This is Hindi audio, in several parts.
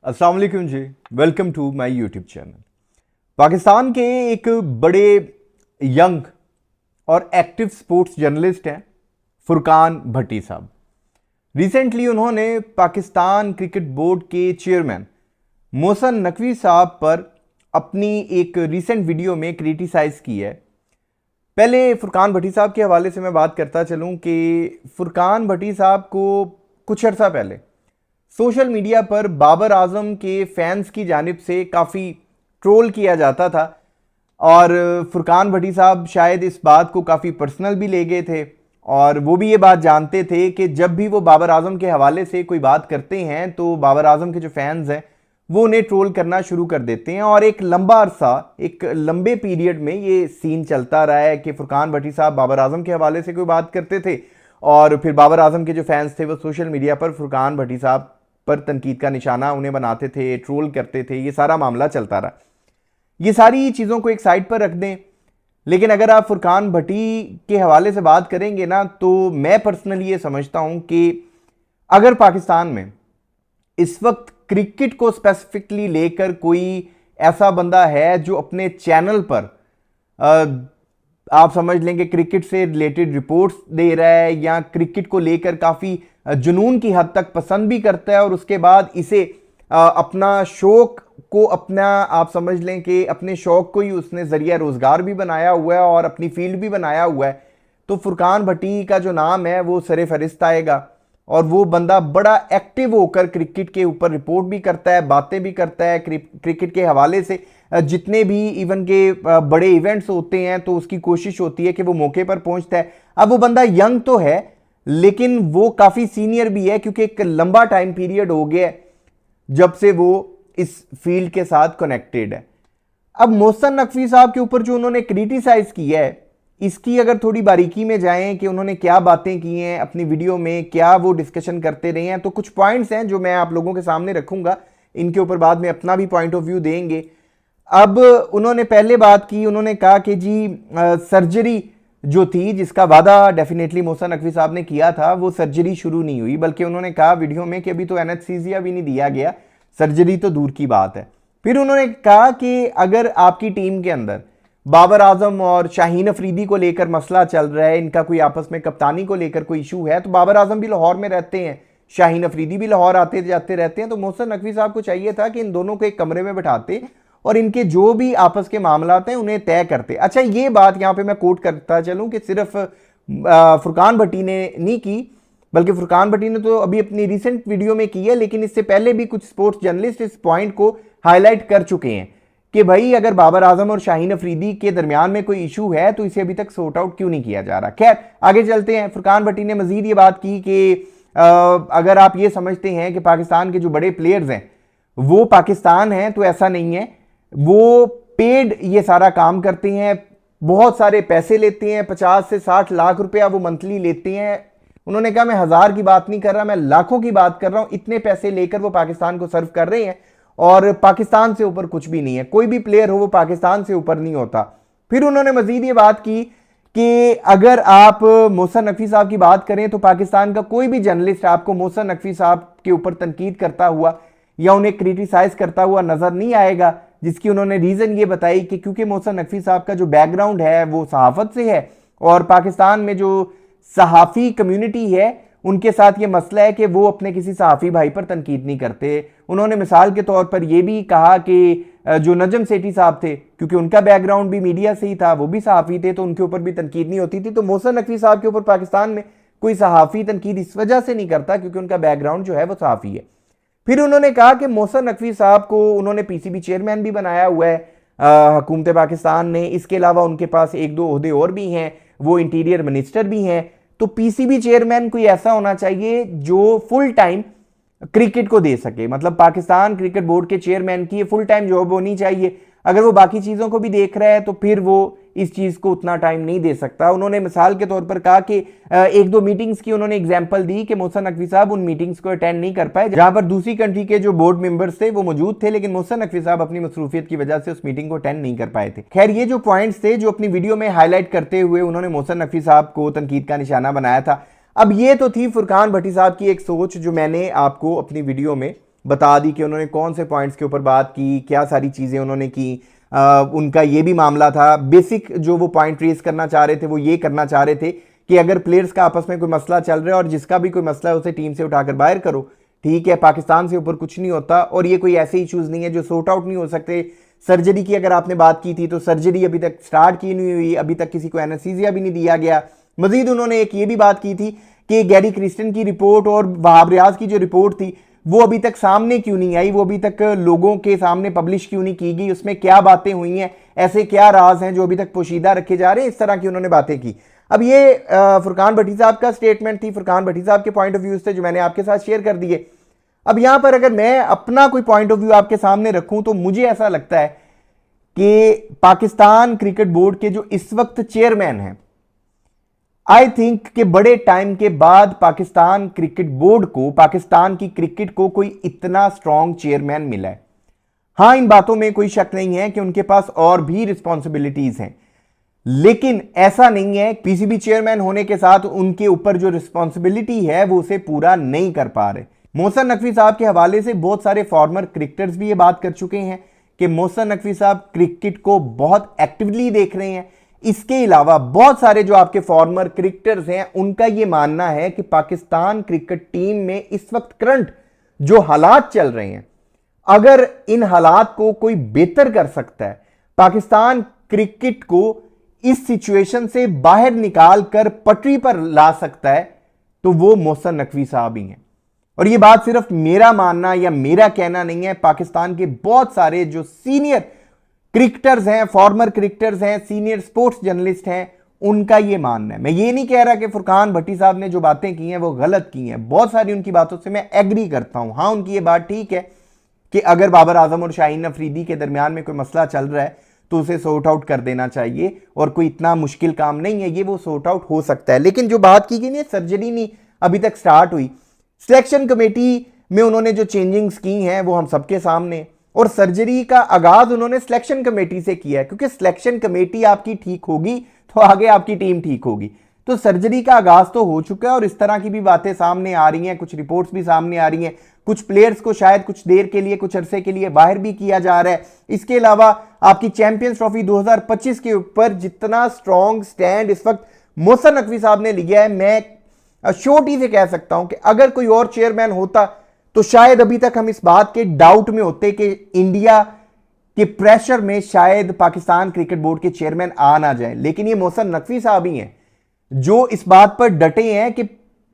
अस्सलाम वालेकुम जी। Welcome to my YouTube channel. Pakistan के एक बड़े यंग और एक्टिव स्पोर्ट्स जर्नलिस्ट हैं फुरकान भट्टी साहब। रिसेंटली उन्होंने पाकिस्तान क्रिकेट बोर्ड के चेयरमैन मोहसिन नकवी साहब पर अपनी एक रिसेंट वीडियो में क्रिटिसाइज की है। पहले फुरकान भट्टी साहब के हवाले से मैं बात करता चलूं कि फुरकान भट्टी साहब को कुछ अर्सा पहले सोशल मीडिया पर बाबर आजम के फैंस की जानिब से काफ़ी ट्रोल किया जाता था और फुरकान भट्टी साहब शायद इस बात को काफ़ी पर्सनल भी ले गए थे और वो भी ये बात जानते थे कि जब भी वो बाबर आजम के हवाले से कोई बात करते हैं तो बाबर आजम के जो फैंस हैं वो उन्हें ट्रोल करना शुरू कर देते हैं। और एक लंबा अरसा, एक लंबे पीरियड में ये सीन चलता रहा है कि फुरकान भट्टी साहब बाबर आजम के हवाले से कोई बात करते थे और फिर बाबर आजम के जो फैंस थे वो सोशल मीडिया पर फुरकान भट्टी साहब पर तनकीद का निशाना उन्हें बनाते थे, ट्रोल करते थे। ये सारा मामला चलता रहा। ये सारी चीज़ों को एक साइड पर रख दें, लेकिन अगर आप फुरकान भट्टी के हवाले से बात करेंगे ना, तो मैं पर्सनली ये समझता हूं कि अगर पाकिस्तान में इस वक्त क्रिकेट को स्पेसिफिकली लेकर कोई ऐसा बंदा है जो अपने चैनल पर आप समझ लेंगे क्रिकेट से रिलेटेड रिपोर्ट्स दे रहा है या क्रिकेट को लेकर काफ़ी जुनून की हद तक पसंद भी करता है और उसके बाद इसे अपना शौक को अपना आप समझ लें कि अपने शौक को ही उसने ज़रिया रोज़गार भी बनाया हुआ है और अपनी फील्ड भी बनाया हुआ है, तो फुरकान भट्टी का जो नाम है वो सरे फहरिस्त आएगा। और वो बंदा बड़ा एक्टिव होकर क्रिकेट के ऊपर रिपोर्ट भी करता है, बातें भी करता है क्रिकेट के हवाले से। जितने भी इवन के बड़े इवेंट्स होते हैं तो उसकी कोशिश होती है कि वो मौके पर पहुंचता है। अब वो बंदा यंग तो है लेकिन वो काफ़ी सीनियर भी है क्योंकि एक लंबा टाइम पीरियड हो गया जब से वो इस फील्ड के साथ कनेक्टेड है। अब मोहसिन नकवी साहब के ऊपर जो उन्होंने क्रिटिसाइज किया है, इसकी अगर थोड़ी बारीकी में जाएं कि उन्होंने क्या बातें की हैं अपनी वीडियो में, क्या वो डिस्कशन करते रहे हैं, तो कुछ पॉइंट्स हैं जो मैं आप लोगों के सामने रखूंगा। इनके ऊपर बाद में अपना भी पॉइंट ऑफ व्यू देंगे। अब उन्होंने पहले बात की, उन्होंने कहा कि जी सर्जरी जो थी जिसका वादा डेफिनेटली मोहसिन नकवी साहब ने किया था वो सर्जरी शुरू नहीं हुई, बल्कि उन्होंने कहा वीडियो में कि अभी तो एनेस्थीसिया भी नहीं दिया गया, सर्जरी तो दूर की बात है। फिर उन्होंने कहा कि अगर आपकी टीम के अंदर बाबर आजम और शाहीन अफरीदी को लेकर मसला चल रहा है, इनका कोई आपस में कप्तानी को लेकर कोई इशू है, तो बाबर आजम भी लाहौर में रहते हैं, शाहीन अफरीदी भी लाहौर आते जाते रहते हैं, तो मोहसिन नकवी साहब को चाहिए था कि इन दोनों को एक कमरे में बैठाते और इनके जो भी आपस के मामलात हैं उन्हें तय करते। अच्छा, ये बात यहाँ पे मैं कोट करता चलूँ कि सिर्फ फुरकान भट्टी ने नहीं की, बल्कि फुरकान भट्टी ने तो अभी अपनी रिसेंट वीडियो में की है, लेकिन इससे पहले भी कुछ स्पोर्ट्स जर्नलिस्ट इस पॉइंट को हाईलाइट कर चुके हैं कि भाई अगर बाबर आजम और शाहीन अफरीदी के दरमियान में कोई इशू है तो इसे अभी तक सॉर्ट आउट क्यों नहीं किया जा रहा। खैर आगे चलते हैं। फुरकान भट्टी ने मजीद ये बात की कि अगर आप ये समझते हैं कि पाकिस्तान के जो बड़े प्लेयर्स हैं वो पाकिस्तान हैं, तो ऐसा नहीं है। वो पेड ये सारा काम करते हैं, बहुत सारे पैसे लेते हैं, 50 से 60 लाख रुपया वो मंथली लेते हैं। उन्होंने कहा मैं 1000 की बात नहीं कर रहा, मैं लाखों की बात कर रहा हूं। इतने पैसे लेकर वो पाकिस्तान को सर्व कर रहे हैं और पाकिस्तान से ऊपर कुछ भी नहीं है। कोई भी प्लेयर हो वो पाकिस्तान से ऊपर नहीं होता। फिर उन्होंने मजीद ये बात की कि अगर आप मोहसिन नकवी साहब की बात करें तो पाकिस्तान का कोई भी जर्नलिस्ट आपको मोहसिन नकवी साहब के ऊपर तनकीद करता हुआ या उन्हें क्रिटिसाइज करता हुआ नजर नहीं आएगा, जिसकी उन्होंने रीजन ये बताई कि क्योंकि मोहसिन नकवी साहब का जो बैकग्राउंड है वो सहाफत से है और पाकिस्तान में जो सहाफ़ी कम्युनिटी है उनके साथ ये मसला है कि वो अपने किसी सहाफ़ी भाई पर तनकीद नहीं करते। उन्होंने मिसाल के तौर पर यह भी कहा कि जो नजम सेठी साहब थे, क्योंकि उनका बैकग्राउंड भी मीडिया से ही था, वो भी सहाफ़ी थे, तो उनके ऊपर भी तनकीद नहीं होती थी। तो मोहसिन नकवी साहब के ऊपर पाकिस्तान में कोई सहाफ़ी तनकीद इस वजह से नहीं करता क्योंकि उनका बैकग्राउंड जो है वो सहाफ़ी है। फिर उन्होंने कहा कि मोहसिन नकवी साहब को उन्होंने पीसीबी चेयरमैन भी बनाया हुआ है हुकूमत पाकिस्तान ने। इसके अलावा उनके पास 1-2 ओहदे और भी हैं, वो इंटीरियर मिनिस्टर भी हैं। तो पीसीबी चेयरमैन कोई ऐसा होना चाहिए जो फुल टाइम क्रिकेट को दे सके, मतलब पाकिस्तान क्रिकेट बोर्ड के चेयरमैन की फुल टाइम जॉब होनी चाहिए। अगर वो बाकी चीज़ों को भी देख रहा है तो फिर वो इस चीज़ को उतना टाइम नहीं दे सकता। उन्होंने मिसाल के तौर पर कहा कि 1-2 मीटिंग्स की उन्होंने एग्जांपल दी कि मोहसिन नकवी साहब उन मीटिंग्स को अटेंड नहीं कर पाए जहां पर दूसरी कंट्री के जो बोर्ड मेंबर्स थे वो मौजूद थे, लेकिन मोहसिन नकवी साहब अपनी मसरूफियत की वजह से उस मीटिंग को अटेंड नहीं कर पाए थे। खैर, ये जो पॉइंट्स थे जो अपनी वीडियो में हाईलाइट करते हुए उन्होंने मोहसिन नकवी साहब को तनकीद का निशाना बनाया था। अब ये तो थी फुरकान भट्टी साहब की एक सोच जो मैंने आपको अपनी वीडियो में बता दी कि उन्होंने कौन से पॉइंट्स के ऊपर बात की, क्या सारी चीज़ें उन्होंने की। उनका ये भी मामला था, बेसिक जो वो पॉइंट रेज करना चाह रहे थे वो ये करना चाह रहे थे कि अगर प्लेयर्स का आपस में कोई मसला चल रहा है और जिसका भी कोई मसला है उसे टीम से उठाकर बाहर करो, ठीक है, पाकिस्तान से ऊपर कुछ नहीं होता। और ये कोई ऐसे इश्यूज नहीं है जो सॉर्ट आउट नहीं हो सकते। सर्जरी की अगर आपने बात की थी तो सर्जरी अभी तक स्टार्ट की नहीं हुई, अभी तक किसी को एनेस्थीसिया भी नहीं दिया गया। मजीद उन्होंने एक ये भी बात की थी कि गैरी क्रिस्टन की रिपोर्ट और वहाब रियाज की जो रिपोर्ट थी वो अभी तक सामने क्यों नहीं आई, वो अभी तक लोगों के सामने पब्लिश क्यों नहीं की गई, उसमें क्या बातें हुई हैं, ऐसे क्या राज हैं जो अभी तक पोशीदा रखे जा रहे हैं। इस तरह की उन्होंने बातें की। अब ये फुरकान भट्टी साहब का स्टेटमेंट थी, फुरकान भट्टी साहब के पॉइंट ऑफ व्यू थे जो मैंने आपके साथ शेयर कर दिए। अब यहां पर अगर मैं अपना कोई पॉइंट ऑफ व्यू आपके सामने रखूं तो मुझे ऐसा लगता है कि पाकिस्तान क्रिकेट बोर्ड के जो इस वक्त चेयरमैन हैं, आई थिंक कि बड़े टाइम के बाद पाकिस्तान क्रिकेट बोर्ड को, पाकिस्तान की क्रिकेट को कोई इतना स्ट्रांग चेयरमैन मिला है। हां, इन बातों में कोई शक नहीं है कि उनके पास और भी रिस्पॉन्सिबिलिटीज हैं, लेकिन ऐसा नहीं है पीसीबी चेयरमैन होने के साथ उनके ऊपर जो रिस्पॉन्सिबिलिटी है वो उसे पूरा नहीं कर पा रहे। मोहसिन नकवी साहब के हवाले से बहुत सारे फॉर्मर क्रिकेटर्स भी ये बात कर चुके हैं कि मोहसिन नकवी साहब क्रिकेट को बहुत एक्टिवली देख रहे हैं। इसके अलावा बहुत सारे जो आपके फॉर्मर क्रिकेटर्स हैं उनका यह मानना है कि पाकिस्तान क्रिकेट टीम में इस वक्त करंट जो हालात चल रहे हैं, अगर इन हालात को कोई बेहतर कर सकता है, पाकिस्तान क्रिकेट को इस सिचुएशन से बाहर निकाल कर पटरी पर ला सकता है, तो वो मोहसिन नकवी साहब ही हैं। और ये बात सिर्फ मेरा मानना या मेरा कहना नहीं है, पाकिस्तान के बहुत सारे जो सीनियर क्रिकेटर्स हैं, फॉर्मर क्रिकेटर्स हैं, सीनियर स्पोर्ट्स जर्नलिस्ट हैं, उनका ये मानना है। मैं ये नहीं कह रहा कि फुरकान भट्टी साहब ने जो बातें की हैं वो गलत की हैं, बहुत सारी उनकी बातों से मैं एग्री करता हूं। हां, उनकी ये बात ठीक है कि अगर बाबर आजम और शाहीन अफरीदी के दरमियान में कोई मसला चल रहा है तो उसे सॉर्ट आउट कर देना चाहिए, और कोई इतना मुश्किल काम नहीं है, ये वो सॉर्ट आउट हो सकता है। लेकिन जो बात की गई नहीं, सर्जरी नहीं अभी तक स्टार्ट हुई, सिलेक्शन कमेटी में उन्होंने जो चेंजिंग्स की हैं वो हम सबके सामने, और सर्जरी का आगाज उन्होंने सिलेक्शन कमेटी से किया है, क्योंकि सिलेक्शन कमेटी आपकी ठीक होगी तो आगे आपकी टीम ठीक होगी। तो सर्जरी का आगाज तो हो चुका है, और इस तरह की भी बातें सामने आ रही हैं, कुछ रिपोर्ट्स भी सामने आ रही हैं, कुछ प्लेयर्स को शायद कुछ देर के लिए, कुछ अरसे के लिए बाहर भी किया जा रहा है। इसके अलावा आपकी चैंपियंस ट्रॉफी 2025 के ऊपर जितना स्ट्रॉन्ग स्टैंड इस वक्त मोहसिन नकवी साहब ने लिया है, मैं श्योरिटी से कह सकता हूं कि अगर कोई और चेयरमैन होता तो शायद अभी तक हम इस बात के डाउट में होते कि इंडिया के प्रेशर में शायद पाकिस्तान क्रिकेट बोर्ड के चेयरमैन आ ना जाए। लेकिन ये मोहसिन नकवी साहब ही हैं जो इस बात पर डटे हैं कि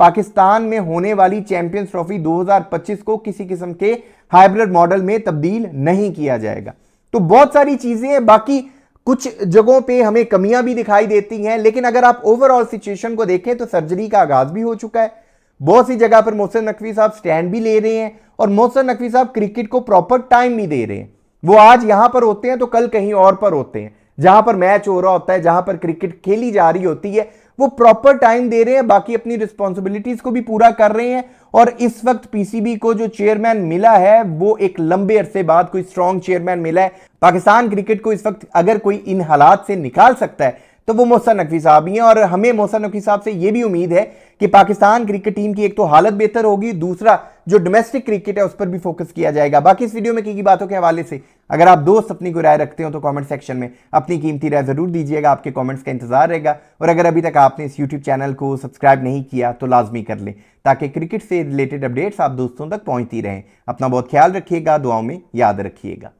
पाकिस्तान में होने वाली चैंपियंस ट्रॉफी 2025 को किसी किस्म के हाइब्रिड मॉडल में तब्दील नहीं किया जाएगा। तो बहुत सारी चीजें हैं, बाकी कुछ जगहों पे हमें कमियां भी दिखाई देती हैं, लेकिन अगर आप ओवरऑल सिचुएशन को देखें तो सर्जरी का आगाज भी हो चुका है। बहुत सी जगह पर मोहसिन नकवी साहब स्टैंड भी ले रहे हैं, और मोहसिन नकवी साहब क्रिकेट को प्रॉपर टाइम भी दे रहे हैं। वो आज यहां पर होते हैं तो कल कहीं और पर होते हैं, जहां पर मैच हो रहा होता है, जहां पर क्रिकेट खेली जा रही होती है, वो प्रॉपर टाइम दे रहे हैं, बाकी अपनी रिस्पॉन्सिबिलिटीज को भी पूरा कर रहे हैं। और इस वक्त पीसीबी को जो चेयरमैन मिला है वो एक लंबे अरसे बाद कोई स्ट्रॉन्ग चेयरमैन मिला है। पाकिस्तान क्रिकेट को इस वक्त अगर कोई इन हालात से निकाल सकता है तो वो मोहसिन नकवी साहब ही हैं, और हमें मोहसिन नकवी साहब से ये भी उम्मीद है कि पाकिस्तान क्रिकेट टीम की एक तो हालत बेहतर होगी, दूसरा जो डोमेस्टिक क्रिकेट है उस पर भी फोकस किया जाएगा। बाकी इस वीडियो में की बातों के हवाले से अगर आप दोस्त अपनी कोई राय रखते हो तो कमेंट सेक्शन में अपनी कीमती राय जरूर दीजिएगा, आपके कमेंट्स का इंतजार रहेगा। और अगर अभी तक आपने इस यूट्यूब चैनल को सब्सक्राइब नहीं किया तो लाजमी कर लें, ताकि क्रिकेट से रिलेटेड अपडेट्स आप दोस्तों तक पहुंचती रहें। अपना बहुत ख्याल रखिएगा, दुआओं में याद रखिएगा।